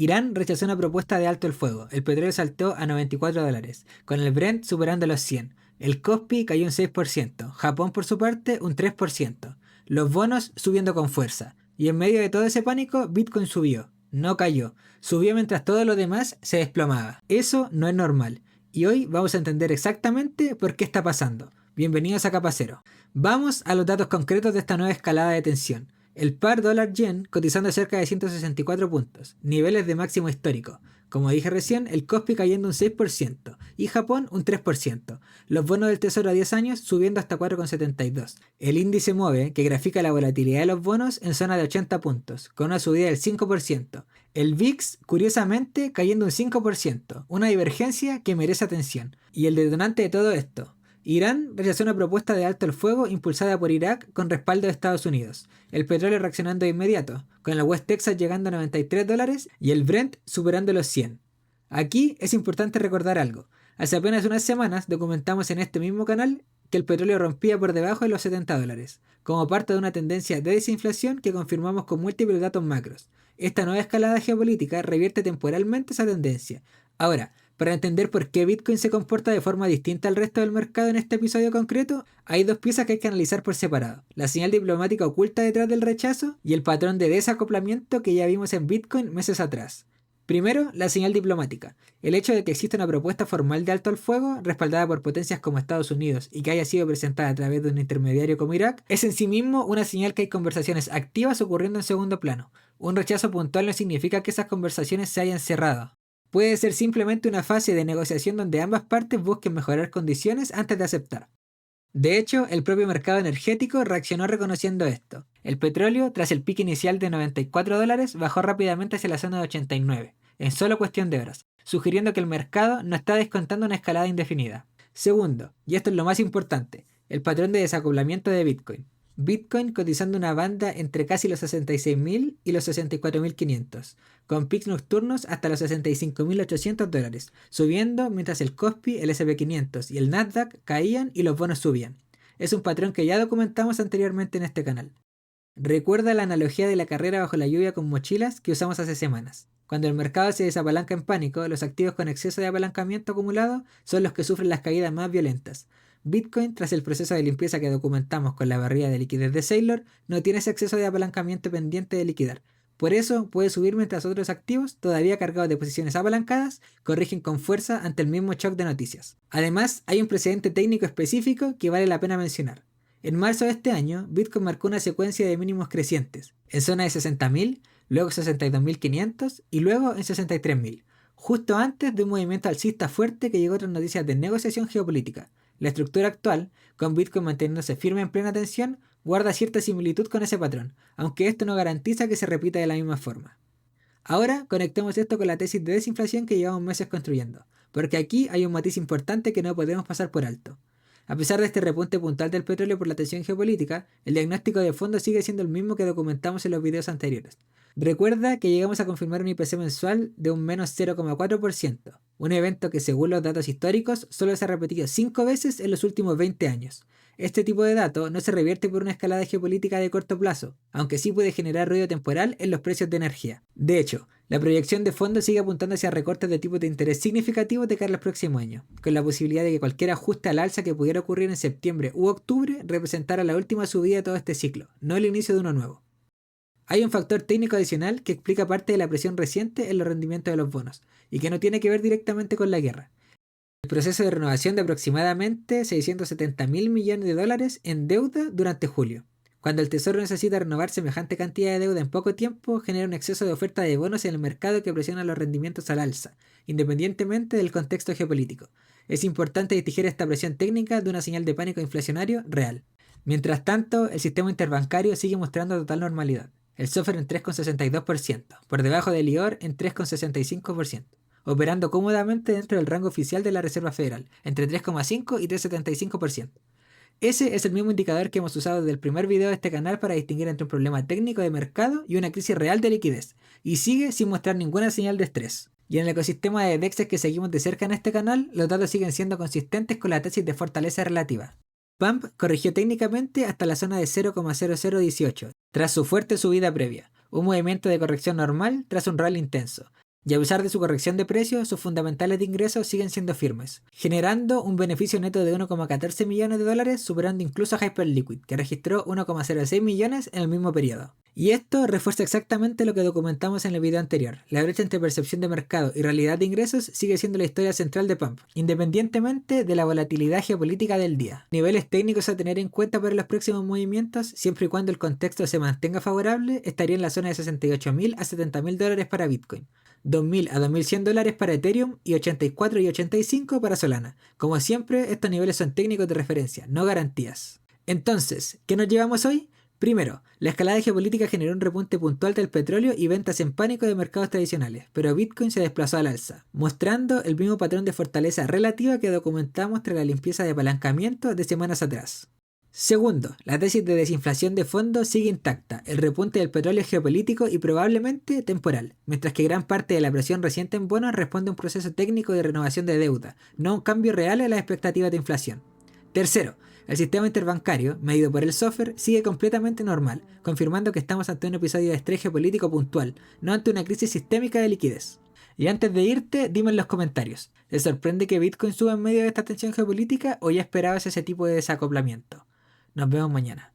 Irán rechazó una propuesta de alto el fuego. El petróleo saltó a $94, con el Brent superando los 100. El Kospi cayó un 6%. Japón, por su parte, un 3%. Los bonos subiendo con fuerza. Y en medio de todo ese pánico, Bitcoin subió. No cayó. Subió mientras todo lo demás se desplomaba. Eso no es normal. Y hoy vamos a entender exactamente por qué está pasando. Bienvenidos a Capa Cero. Vamos a los datos concretos de esta nueva escalada de tensión. El par dólar-yen cotizando cerca de 164 puntos, niveles de máximo histórico. Como dije recién, el Kospi cayendo un 6% y Japón un 3%. Los bonos del tesoro a 10 años subiendo hasta 4,72. El índice MOVE, que grafica la volatilidad de los bonos, en zona de 80 puntos, con una subida del 5%. El VIX, curiosamente, cayendo un 5%, una divergencia que merece atención. Y el detonante de todo esto: Irán rechazó una propuesta de alto el fuego impulsada por Irak con respaldo de Estados Unidos. El petróleo reaccionando de inmediato, con el West Texas llegando a $93 y el Brent superando los 100. Aquí es importante recordar algo. Hace apenas unas semanas documentamos en este mismo canal que el petróleo rompía por debajo de los $70, como parte de una tendencia de desinflación que confirmamos con múltiples datos macros. Esta nueva escalada geopolítica revierte temporalmente esa tendencia. Ahora, para entender por qué Bitcoin se comporta de forma distinta al resto del mercado en este episodio concreto, hay dos piezas que hay que analizar por separado: la señal diplomática oculta detrás del rechazo y el patrón de desacoplamiento que ya vimos en Bitcoin meses atrás. Primero, la señal diplomática. El hecho de que exista una propuesta formal de alto al fuego, respaldada por potencias como Estados Unidos y que haya sido presentada a través de un intermediario como Irak, es en sí mismo una señal que hay conversaciones activas ocurriendo en segundo plano. Un rechazo puntual no significa que esas conversaciones se hayan cerrado. Puede ser simplemente una fase de negociación donde ambas partes busquen mejorar condiciones antes de aceptar. De hecho, el propio mercado energético reaccionó reconociendo esto. El petróleo, tras el pico inicial de $94, bajó rápidamente hacia la zona de 89, en solo cuestión de horas, sugiriendo que el mercado no está descontando una escalada indefinida. Segundo, y esto es lo más importante, el patrón de desacoplamiento de Bitcoin. Bitcoin cotizando una banda entre casi los 66.000 y los 64.500, con pics nocturnos hasta los 65.800 dólares, subiendo mientras el Kospi, el SP500 y el Nasdaq caían y los bonos subían. Es un patrón que ya documentamos anteriormente en este canal. Recuerda la analogía de la carrera bajo la lluvia con mochilas que usamos hace semanas. Cuando el mercado se desapalanca en pánico, los activos con exceso de apalancamiento acumulado son los que sufren las caídas más violentas. Bitcoin, tras el proceso de limpieza que documentamos con la barrida de liquidez de Saylor, no tiene ese exceso de apalancamiento pendiente de liquidar. Por eso puede subir mientras otros activos, todavía cargados de posiciones apalancadas, corrigen con fuerza ante el mismo shock de noticias. Además, hay un precedente técnico específico que vale la pena mencionar. En marzo de este año, Bitcoin marcó una secuencia de mínimos crecientes, en zona de 60.000, luego 62.500 y luego en 63.000, justo antes de un movimiento alcista fuerte que llegó tras noticias de negociación geopolítica. La estructura actual, con Bitcoin manteniéndose firme en plena tensión, guarda cierta similitud con ese patrón, aunque esto no garantiza que se repita de la misma forma. Ahora conectemos esto con la tesis de desinflación que llevamos meses construyendo, porque aquí hay un matiz importante que no podemos pasar por alto. A pesar de este repunte puntual del petróleo por la tensión geopolítica, el diagnóstico de fondo sigue siendo el mismo que documentamos en los videos anteriores. Recuerda que llegamos a confirmar un IPC mensual de un menos 0,4%, un evento que según los datos históricos solo se ha repetido 5 veces en los últimos 20 años. Este tipo de dato no se revierte por una escalada geopolítica de corto plazo, aunque sí puede generar ruido temporal en los precios de energía. De hecho, la proyección de fondos sigue apuntando hacia recortes de tipos de interés significativos de cara al próximo año, con la posibilidad de que cualquier ajuste al alza que pudiera ocurrir en septiembre u octubre representara la última subida de todo este ciclo, no el inicio de uno nuevo. Hay un factor técnico adicional que explica parte de la presión reciente en los rendimientos de los bonos, y que no tiene que ver directamente con la guerra. El proceso de renovación de aproximadamente $670.000 millones en deuda durante julio. Cuando el Tesoro necesita renovar semejante cantidad de deuda en poco tiempo, genera un exceso de oferta de bonos en el mercado que presiona los rendimientos al alza, independientemente del contexto geopolítico. Es importante distinguir esta presión técnica de una señal de pánico inflacionario real. Mientras tanto, el sistema interbancario sigue mostrando total normalidad. El SOFR en 3,62%, por debajo del IOR en 3,65%, operando cómodamente dentro del rango oficial de la Reserva Federal, entre 3,5 y 3,75%. Ese es el mismo indicador que hemos usado desde el primer video de este canal para distinguir entre un problema técnico de mercado y una crisis real de liquidez, y sigue sin mostrar ninguna señal de estrés. Y en el ecosistema de DEXs que seguimos de cerca en este canal, los datos siguen siendo consistentes con la tesis de fortaleza relativa. Pump corrigió técnicamente hasta la zona de 0,0018, tras su fuerte subida previa, un movimiento de corrección normal tras un rally intenso. Y a pesar de su corrección de precios, sus fundamentales de ingresos siguen siendo firmes, generando un beneficio neto de 1,14 millones de dólares, superando incluso a Hyperliquid, que registró 1,06 millones en el mismo periodo. Y esto refuerza exactamente lo que documentamos en el video anterior. La brecha entre percepción de mercado y realidad de ingresos sigue siendo la historia central de Pump, independientemente de la volatilidad geopolítica del día. Niveles técnicos a tener en cuenta para los próximos movimientos, siempre y cuando el contexto se mantenga favorable, estaría en la zona de 68.000 a 70.000 dólares para Bitcoin, 2.000 a 2.100 dólares para Ethereum y 84 y 85 para Solana. Como siempre, estos niveles son técnicos de referencia, no garantías. Entonces, ¿qué nos llevamos hoy? Primero, la escalada geopolítica generó un repunte puntual del petróleo y ventas en pánico de mercados tradicionales, pero Bitcoin se desplazó al alza, mostrando el mismo patrón de fortaleza relativa que documentamos tras la limpieza de apalancamiento de semanas atrás. Segundo, la tesis de desinflación de fondo sigue intacta, el repunte del petróleo es geopolítico y probablemente temporal, mientras que gran parte de la presión reciente en bonos responde a un proceso técnico de renovación de deuda, no a un cambio real en las expectativas de inflación. Tercero, el sistema interbancario, medido por el SOFR, sigue completamente normal, confirmando que estamos ante un episodio de estrés geopolítico puntual, no ante una crisis sistémica de liquidez. Y antes de irte, dime en los comentarios, ¿te sorprende que Bitcoin suba en medio de esta tensión geopolítica o ya esperabas ese tipo de desacoplamiento? Nos vemos mañana.